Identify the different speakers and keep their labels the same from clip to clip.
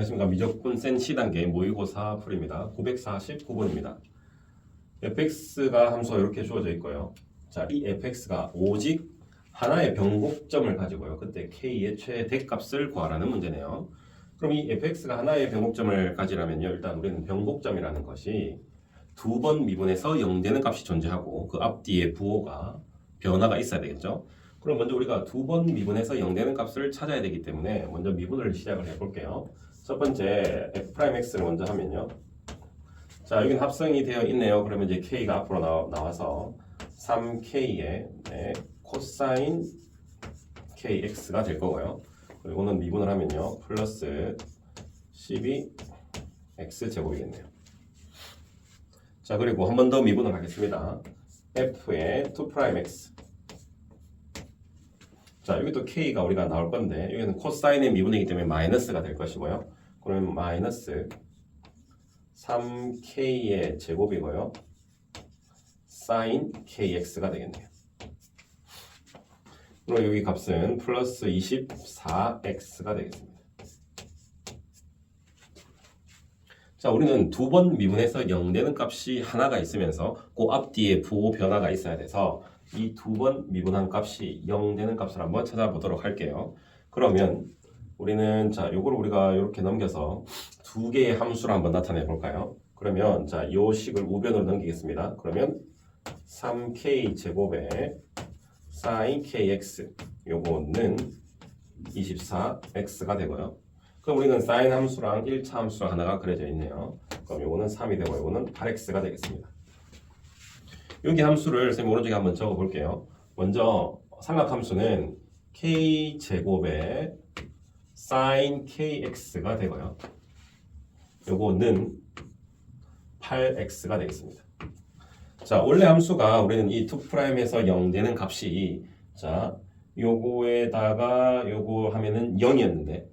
Speaker 1: 안녕하십니까. 미적분 센 C단계 모의고사 풀이입니다. 949번입니다. fx가 함수가 이렇게 주어져 있고요. 자, 이 fx가 오직 하나의 변곡점을 가지고요. 그때 k의 최대값을 구하라는 문제네요. 그럼 이 fx가 하나의 변곡점을 가지려면요. 일단 우리는 변곡점이라는 것이 두 번 미분해서 0되는 값이 존재하고 그 앞뒤에 부호가 변화가 있어야 되겠죠. 그럼 먼저 우리가 두 번 미분해서 0되는 값을 찾아야 되기 때문에 먼저 미분을 시작을 해볼게요. 첫 번째 f'x를 먼저 하면요. 자, 여기는 합성이 되어 있네요. 그러면 이제 k가 앞으로 나와서 3k의 코사인 kx가 될 거고요. 그리고는 미분을 하면요. 플러스 12x 제곱이겠네요. 자, 그리고 한 번 더 미분을 하겠습니다. f의 2'x. 자, 여기 또 k가 우리가 나올 건데 여기는 코사인의 미분이기 때문에 마이너스가 될 것이고요. 그러면 마이너스 3k의 제곱이고요. 사인 kx가 되겠네요. 그리고 여기 값은 플러스 24x가 되겠습니다. 자, 우리는 두 번 미분해서 0되는 값이 하나가 있으면서 그 앞뒤에 부호 변화가 있어야 돼서 이 두 번 미분한 값이 0되는 값을 한번 찾아보도록 할게요. 그러면 우리는 자, 요걸 우리가 이렇게 넘겨서 두 개의 함수를 한번 나타내 볼까요? 그러면 자, 요 식을 우변으로 넘기겠습니다. 그러면 3k 제곱에 sin kx 요거는 24x가 되고요. 그럼 우리는 sin 함수랑 1차 함수랑 하나가 그려져 있네요. 그럼 요거는 3이 되고 요거는 8x가 되겠습니다. 여기 함수를 선생님 오른쪽에 한번 적어 볼게요. 먼저 삼각함수는 k 제곱에 sin kx가 되고요. 요거는 8x가 되겠습니다. 자, 원래 함수가 우리는 이 2'에서 0 되는 값이 자, 요거에다가 요거 하면은 0이었는데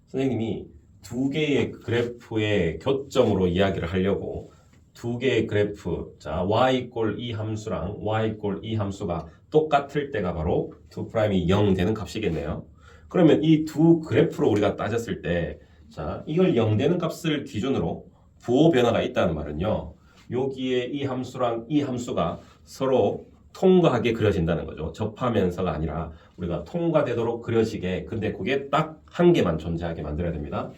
Speaker 1: 선생님이 두 개의 그래프의 교점으로 이야기를 하려고 두 개의 그래프, 자, y 꼴 이 함수랑 y 꼴 이 함수가 똑같을 때가 바로 2'이 0 되는 값이겠네요. 그러면 이 두 그래프로 우리가 따졌을 때, 자, 이걸 0 되는 값을 기준으로 부호 변화가 있다는 말은요. 여기에 이 함수랑 이 함수가 서로 통과하게 그려진다는 거죠. 접하면서가 아니라 우리가 통과되도록 그려지게, 근데 그게 딱 한 개만 존재하게 만들어야 됩니다.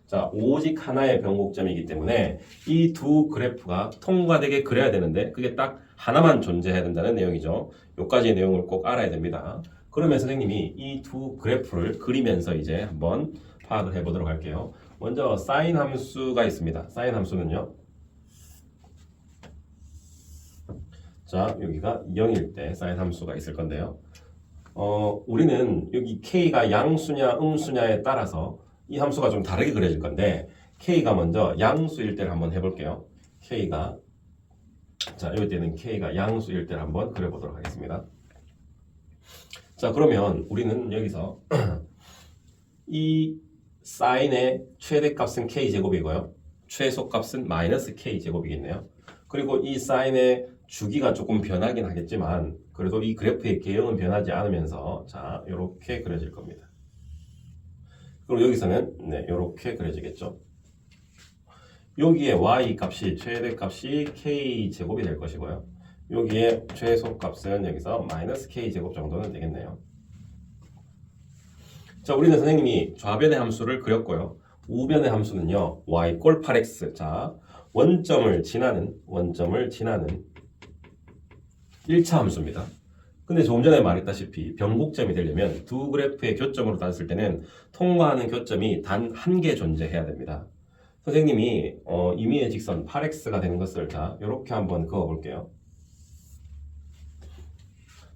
Speaker 1: 자, 오직 하나의 변곡점이기 때문에 이 두 그래프가 통과되게 그려야 되는데 그게 딱 하나만 존재해야 된다는 내용이죠. 여기까지의 내용을 꼭 알아야 됩니다. 그러면 선생님이 이 두 그래프를 그리면서 이제 한번 파악을 해보도록 할게요. 먼저 사인 함수가 있습니다. 사인 함수는요. 자, 여기가 0일 때 사인 함수가 있을 건데요. 우리는 여기 k가 양수냐 음수냐에 따라서 이 함수가 좀 다르게 그려질 건데 k가 먼저 양수일 때를 한번 해볼게요. k가 자, 이럴 때는 k가 양수일 때를 한번 그려보도록 하겠습니다. 자, 그러면 우리는 여기서 이 사인의 최대값은 k제곱이고요. 최소값은 마이너스 k제곱이겠네요. 그리고 이 사인의 주기가 조금 변하긴 하겠지만 그래도 이 그래프의 개형은 변하지 않으면서 자, 이렇게 그려질 겁니다. 그리고 여기서는 네, 이렇게 그려지겠죠. 여기에 y 값이 최대값이 k제곱이 될 것이고요. 여기에 최소값은 여기서 마이너스 k제곱 정도는 되겠네요. 자, 우리는 선생님이 좌변의 함수를 그렸고요. 우변의 함수는요. y 꼴 8x. 자, 원점을 지나는 1차 함수입니다. 근데 조금 전에 말했다시피 변곡점이 되려면 두 그래프의 교점으로 따졌을 때는 통과하는 교점이 단 한 개 존재해야 됩니다. 선생님이 임의의 직선 8x가 되는 것을 자, 이렇게 한번 그어 볼게요.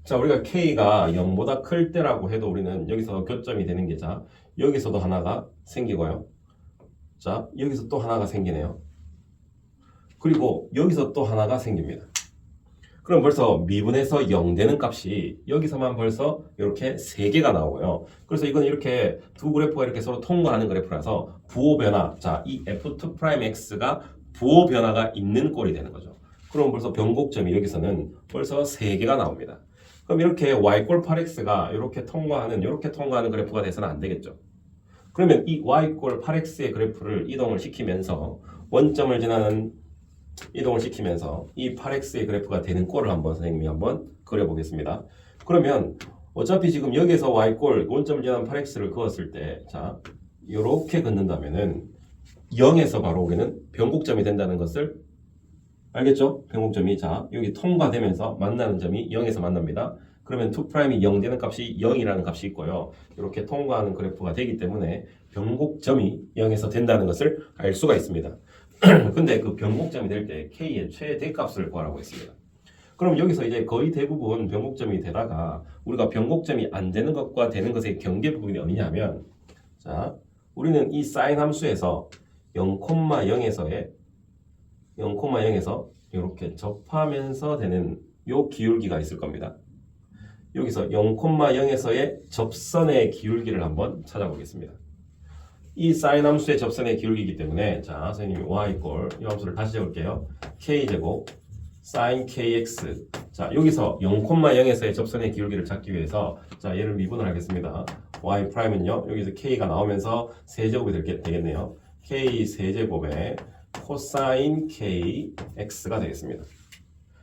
Speaker 1: 자, 우리가 k가 0보다 클 때라고 해도 우리는 여기서 교점이 되는 게 자, 여기서도 하나가 생기고요. 자, 여기서 또 하나가 생기네요. 그리고 여기서 또 하나가 생깁니다. 그럼 벌써 미분해서 0 되는 값이 여기서만 벌써 이렇게 3개가 나오고요. 그래서 이건 이렇게 두 그래프가 이렇게 서로 통과하는 그래프라서 부호 변화, 자, 이 f2'x가 부호 변화가 있는 꼴이 되는 거죠. 그럼 벌써 변곡점이 여기서는 벌써 3개가 나옵니다. 그럼 이렇게 y 꼴 8x가 이렇게 통과하는 그래프가 돼서는 안 되겠죠. 그러면 이 y 꼴 8x의 그래프를 이동을 시키면서 원점을 지나는 이동을 시키면서 이 8x의 그래프가 되는 꼴을 한번 선생님이 한번 그려보겠습니다. 그러면 어차피 지금 여기서 y꼴 원점을 지나는 8x를 그었을 때 자, 이렇게 긋는다면은 0에서 바로 우리는 변곡점이 된다는 것을 알겠죠? 변곡점이 자 여기 통과되면서 만나는 점이 0에서 만납니다. 그러면 2'이 0 되는 값이 0이라는 값이 있고요. 이렇게 통과하는 그래프가 되기 때문에 변곡점이 0에서 된다는 것을 알 수가 있습니다. 근데 그 변곡점이 될 때 K의 최대값을 구하라고 했습니다. 그럼 여기서 이제 거의 대부분 변곡점이 되다가 우리가 변곡점이 안 되는 것과 되는 것의 경계 부분이 어디냐면 자 우리는 이 사인 함수에서 0,0에서 이렇게 접하면서 되는 요 기울기가 있을 겁니다. 여기서 0,0에서의 접선의 기울기를 한번 찾아보겠습니다. 이 사인 함수의 접선의 기울기이기 때문에 자 선생님이 y꼴 이 함수를 다시 적을게요. k제곱 sin kx 자 여기서 0,0에서의 접선의 기울기를 찾기 위해서 자 얘를 미분을 하겠습니다. y'은요 여기서 k가 나오면서 세제곱이 되겠네요. k 세제곱에 코사인 kx가 되겠습니다.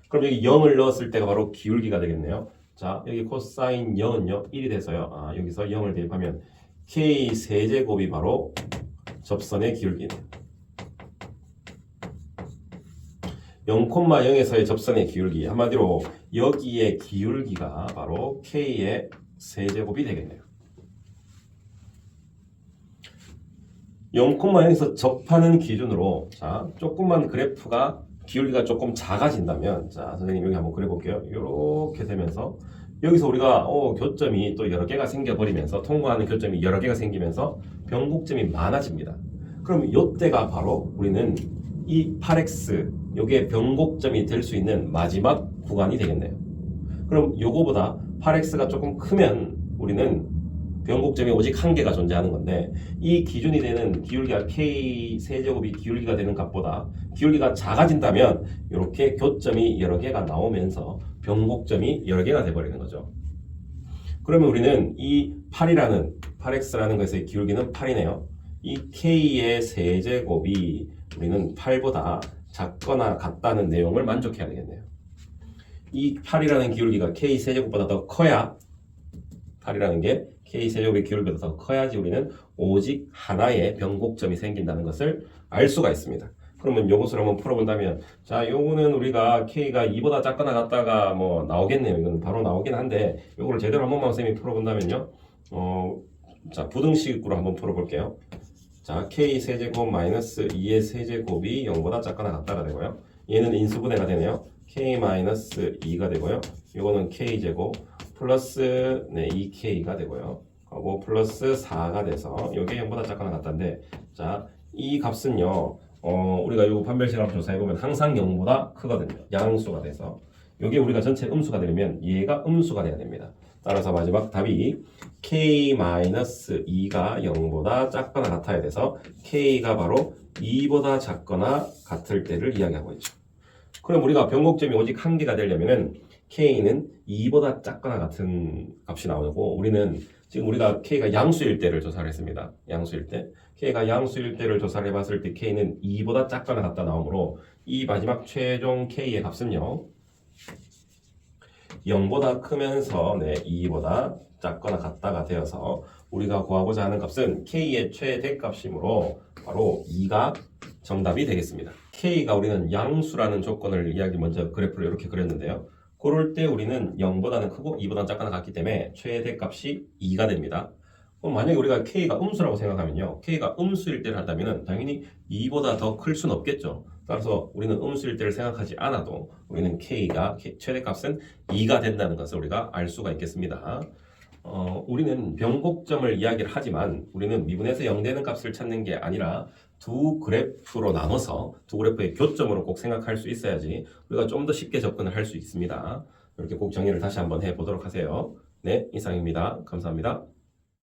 Speaker 1: 그럼 여기 0을 넣었을 때가 바로 기울기가 되겠네요. 자 여기 코사인 0은요 1이 돼서요. 여기서 0을 대입하면 k 세제곱이 바로 접선의 기울기네요. 0,0에서의 접선의 기울기 한마디로 여기의 기울기가 바로 k의 세제곱이 되겠네요. 0,0에서 접하는 기준으로 자 조금만 그래프가 기울기가 조금 작아진다면 자 선생님 여기 한번 그려볼게요. 이렇게 되면서 여기서 우리가 교점이 또 여러 개가 생겨버리면서 통과하는 교점이 여러 개가 생기면서 변곡점이 많아집니다. 그럼 이때가 바로 우리는 이 8x 요게 변곡점이 될 수 있는 마지막 구간이 되겠네요. 그럼 요거보다 8x가 조금 크면 우리는 변곡점이 오직 한 개가 존재하는 건데 이 기준이 되는 기울기가 k 세제곱이 기울기가 되는 값보다 기울기가 작아진다면 이렇게 교점이 여러 개가 나오면서 변곡점이 여러 개가 돼버리는 거죠. 그러면 우리는 이 8x라는 것의 기울기는 8이네요. 이 k의 세제곱이 우리는 8보다 작거나 같다는 내용을 만족해야 되겠네요. 이 8이라는 기울기가 k 세제곱보다 더 커야 8이라는 게 k 세제곱의 기울기보다 더 커야지 우리는 오직 하나의 변곡점이 생긴다는 것을 알 수가 있습니다. 그러면 이것을 한번 풀어본다면 자 요거는 우리가 k가 2보다 작거나 같다가 뭐 나오겠네요. 이건 바로 나오긴 한데 요거를 제대로 한 번만 선생님이 풀어본다면요. 자 부등식으로 한번 풀어볼게요. 자 k 세제곱 마이너스 2의 세제곱이 0보다 작거나 같다가 되고요. 얘는 인수분해가 되네요. k 마이너스 2가 되고요. 요거는 k제곱 플러스 2k가 되고요. 하고 플러스 4가 돼서 요게 0보다 작거나 같다인데 자 이 값은요 우리가 요 판별식 한번 조사해보면 항상 0보다 크거든요. 양수가 돼서 요게 우리가 전체 음수가 되려면 얘가 음수가 돼야 됩니다. 따라서 마지막 답이 k-2가 0보다 작거나 같아야 돼서 k가 바로 2보다 작거나 같을 때를 이야기하고 있죠. 그럼 우리가 변곡점이 오직 한 개가 되려면은 k는 2보다 작거나 같은 값이 나오고 우리는 지금 우리가 k가 양수일 때를 조사를 했습니다. 양수일 때 k가 양수일 때를 조사를 해봤을 때 k는 2보다 작거나 같다 나오므로 이 마지막 최종 k의 값은요 0보다 크면서 2보다 작거나 같다가 되어서 우리가 구하고자 하는 값은 k의 최대값이므로 바로 2가 정답이 되겠습니다. k가 우리는 양수라는 조건을 먼저 그래프를 이렇게 그렸는데요. 그럴 때 우리는 0보다는 크고 2보다는 작거나 같기 때문에 최대값이 2가 됩니다. 그럼 만약에 우리가 k가 음수라고 생각하면요. k가 음수일 때를 한다면 당연히 2보다 더 클 수는 없겠죠. 따라서 우리는 음수일 때를 생각하지 않아도 우리는 k가 최대값은 2가 된다는 것을 우리가 알 수가 있겠습니다. 우리는 변곡점을 이야기를 하지만 우리는 미분에서 0 되는 값을 찾는 게 아니라 두 그래프로 나눠서 두 그래프의 교점으로 꼭 생각할 수 있어야지 우리가 좀 더 쉽게 접근을 할 수 있습니다. 이렇게 꼭 정리를 다시 한번 해보도록 하세요. 네, 이상입니다. 감사합니다.